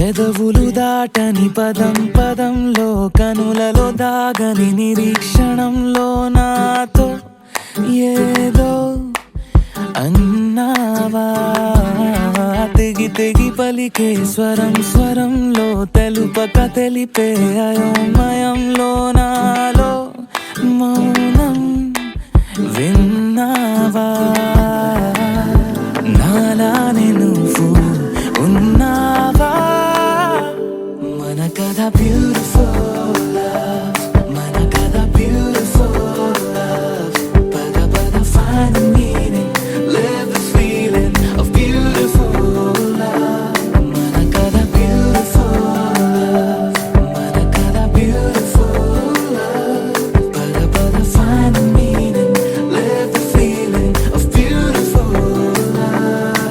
పెదవులు దాటని పదం పదంలో కనులలో దాగని నిరీక్షణంలో నాతో ఏదో అన్నావా తెగి తెగి పలికే స్వరం స్వరంలో తెలుపక తెలిపే అయోమయంలో నాలో మౌనం విన్నావా నాలానే నువ్వు ఉన్నావా మన కథ బ్యూటిఫుల్ లవ్ మన కథ బ్యూటిఫుల్ లవ్ పద పద find the meaning live the feeling of beautiful love మన కథ beautiful love మన కథ beautiful love పద పద find the meaning live the feeling of beautiful love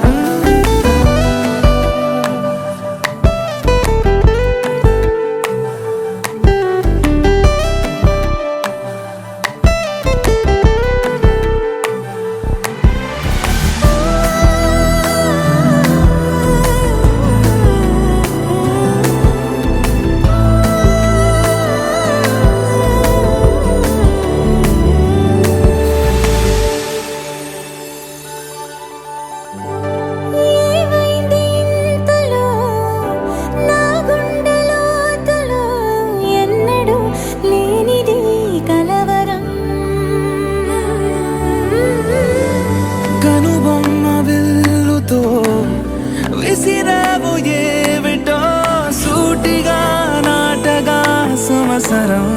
ఏమైంది ఇంతలో నా గుండెలోతులో ఎన్నడూ లేనిది కలవరం కనుబొమ్మ విల్లుతో విసిరావు ఏవిటో సూటిగా నాటగా సంవత్సరం